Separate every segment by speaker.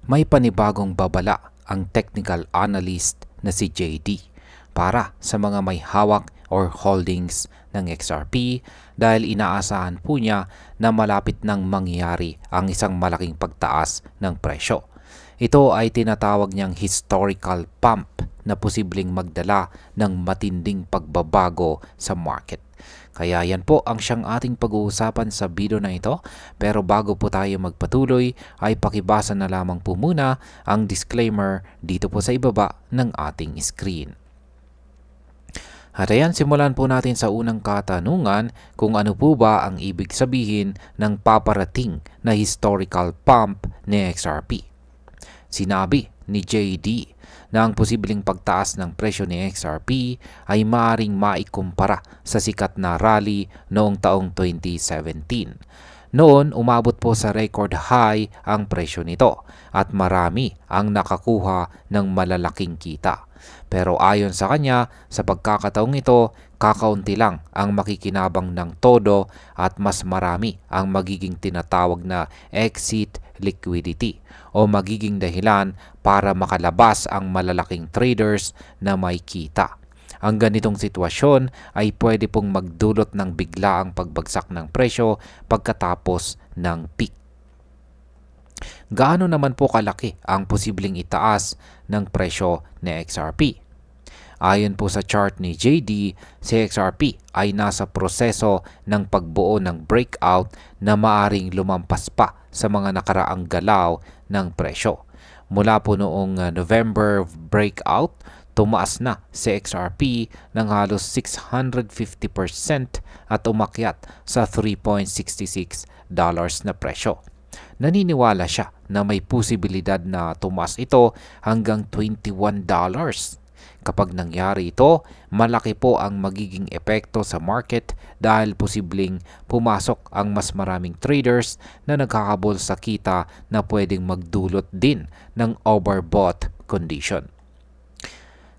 Speaker 1: May panibagong babala ang technical analyst na si JD para sa mga may hawak or holdings ng XRP dahil inaasahan po niya na malapit nang mangyari ang isang malaking pagtaas ng presyo. Ito ay tinatawag niyang historical pump na posibleng magdala ng matinding pagbabago sa market. Kaya yan po ang siyang ating pag-uusapan sa video na ito. Pero bago po tayo magpatuloy ay pakibasa na lamang po muna ang disclaimer dito po sa ibaba ng ating screen. At ayan, simulan po natin sa unang katanungan kung ano po ba ang ibig sabihin ng paparating na historical pump ni XRP. Sinabi ni JD na ang posibleng pagtaas ng presyo ni XRP ay maaaring maikumpara sa sikat na rally noong taong 2017. Noon, umabot po sa record high ang presyo nito at marami ang nakakuha ng malalaking kita. Pero ayon sa kanya, sa pagkakataong ito, kakaunti lang ang makikinabang ng todo at mas marami ang magiging tinatawag na exit liquidity o magiging dahilan para makalabas ang malalaking traders na may kita. Ang ganitong sitwasyon ay pwede pong magdulot ng biglaang pagbagsak ng presyo pagkatapos ng peak. Gaano naman po kalaki ang posibleng itaas ng presyo ni XRP? Ayon po sa chart ni JD, si XRP ay nasa proseso ng pagbuo ng breakout na maaring lumampas pa sa mga nakaraang galaw ng presyo. Mula po noong November breakout, tumaas na si XRP ng halos 650% at umakyat sa $3.66 na presyo. Naniniwala siya na may posibilidad na tumaas ito hanggang $21. Kapag nangyari ito, malaki po ang magiging epekto sa market dahil posibleng pumasok ang mas maraming traders na nagkakabol sa kita na pwedeng magdulot din ng overbought condition.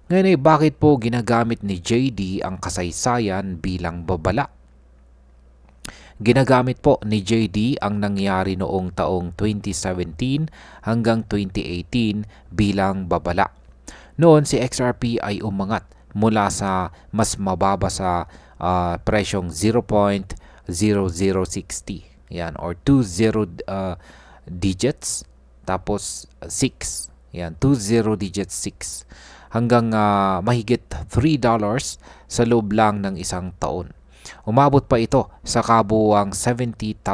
Speaker 1: Ngayon ay bakit po ginagamit ni JD ang kasaysayan bilang babala? Ginagamit po ni JD ang nangyari noong taong 2017 hanggang 2018 bilang babala. Noon si XRP ay umangat mula sa mas mababa sa presyong 0.0060 yan, or 20 digits tapos 6 yan, 20 digits 6 hanggang mahigit $3 sa loob lang ng isang taon. Umabot pa ito sa kabuuang 70,000%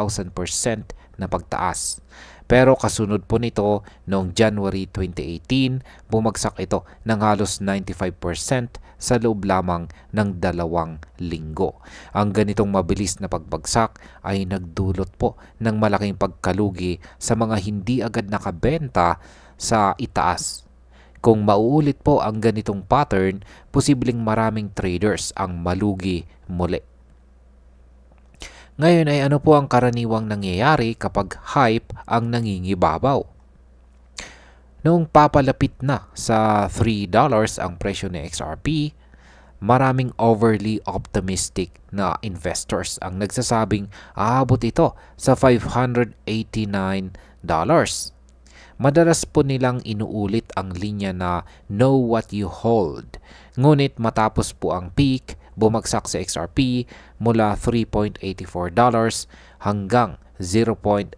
Speaker 1: na pagtaas. Pero kasunod po nito, noong January 2018, bumagsak ito ng halos 95% sa loob lamang ng 2 linggo. Ang ganitong mabilis na pagbagsak ay nagdulot po ng malaking pagkalugi sa mga hindi agad nakabenta sa itaas. Kung mauulit po ang ganitong pattern, posibleng maraming traders ang malugi muli. Ngayon ay ano po ang karaniwang nangyayari kapag hype ang nangingibabaw? Noong papalapit na sa $3 ang presyo ni XRP, maraming overly optimistic na investors ang nagsasabing aabot ito sa $589. Madalas po nilang inuulit ang linya na know what you hold. Ngunit matapos po ang peak, bumagsak sa XRP mula $3.84 hanggang 0.8978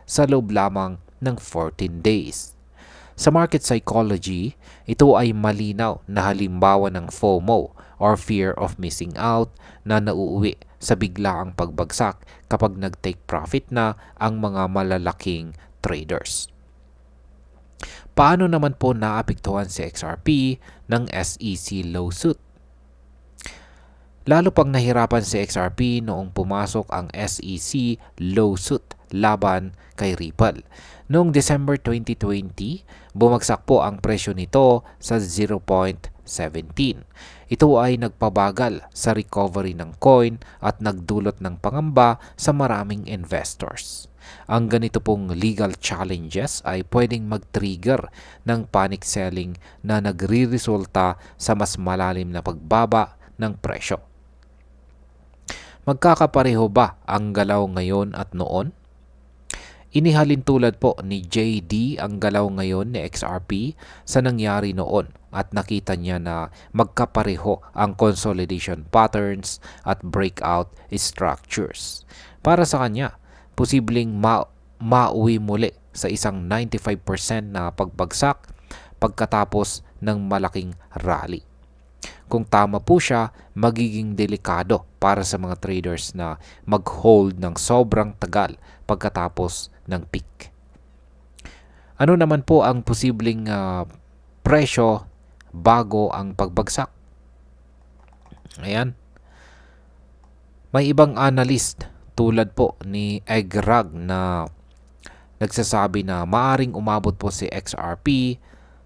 Speaker 1: sa loob lamang ng 14 days. Sa market psychology, ito ay malinaw na halimbawa ng FOMO or fear of missing out na nauuwi sa biglaang pagbagsak kapag nag-take profit na ang mga malalaking traders. Paano naman po naapektuhan si XRP ng SEC lawsuit? Lalo pang nahirapan si XRP noong pumasok ang SEC lawsuit laban kay Ripple. Noong December 2020, bumagsak po ang presyo nito sa 0.17. Ito ay nagpabagal sa recovery ng coin at nagdulot ng pangamba sa maraming investors. Ang ganito pong legal challenges ay pwedeng mag-trigger ng panic selling na nagre-resulta sa mas malalim na pagbaba ng presyo. Magkakapareho ba ang galaw ngayon at noon? Inihalin tulad po ni JD ang galaw ngayon ni XRP sa nangyari noon at nakita niya na magkapareho ang consolidation patterns at breakout structures. Para sa kanya, posibleng mauwi muli sa isang 95% na pagbagsak pagkatapos ng malaking rally. Kung tama po siya, magiging delikado para sa mga traders na mag-hold ng sobrang tagal pagkatapos ng peak. Ano naman po ang posibleng presyo bago ang pagbagsak? Ayan. May ibang analyst tulad po ni Egrag na nagsasabi na maaring umabot po si XRP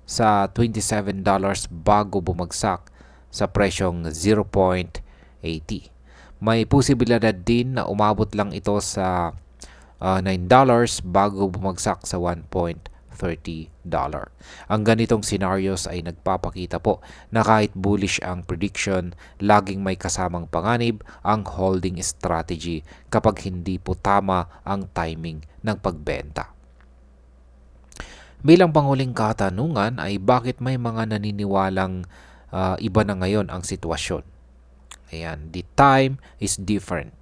Speaker 1: sa $27 bago bumagsak sa presyong 0.80. May posibilidad din na umabot lang ito sa $9 bago bumagsak sa $1.30. Ang ganitong scenarios ay nagpapakita po na kahit bullish ang prediction, laging may kasamang panganib ang holding strategy kapag hindi po tama ang timing ng pagbenta. Bilang panghuling katanungan ay bakit may mga naniniwalang iba na ngayon ang sitwasyon? Ayan, the time is different.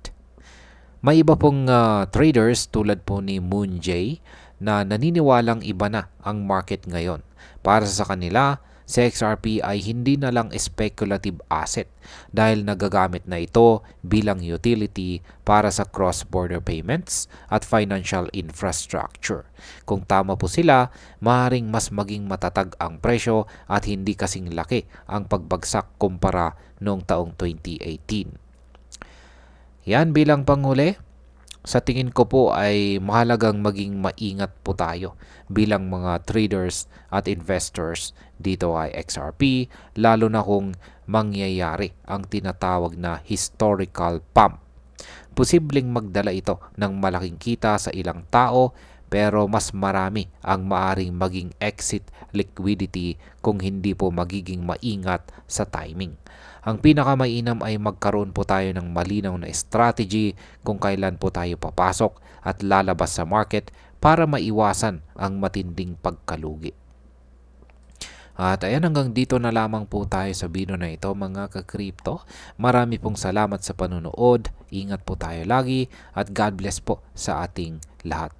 Speaker 1: May iba pong traders tulad po ni Moon Jae na naniniwalang iba na ang market ngayon. Para sa kanila, si XRP ay hindi na lang speculative asset dahil nagagamit na ito bilang utility para sa cross-border payments at financial infrastructure. Kung tama po sila, maaaring mas maging matatag ang presyo at hindi kasing laki ang pagbagsak kumpara noong taong 2018. Yan bilang panghuli. Sa tingin ko po ay mahalagang maging maingat po tayo bilang mga traders at investors dito ay XRP, lalo na kung mangyayari ang tinatawag na historical pump. Posibleng magdala ito ng malaking kita sa ilang tao, pero mas marami ang maaring maging exit liquidity kung hindi po magiging maingat sa timing. Ang pinakamainam ay magkaroon po tayo ng malinaw na strategy kung kailan po tayo papasok at lalabas sa market para maiwasan ang matinding pagkalugi. At ayan, hanggang dito na lamang po tayo sa video na ito mga ka-crypto. Marami pong salamat sa panonood. Ingat po tayo lagi at God bless po sa ating lahat.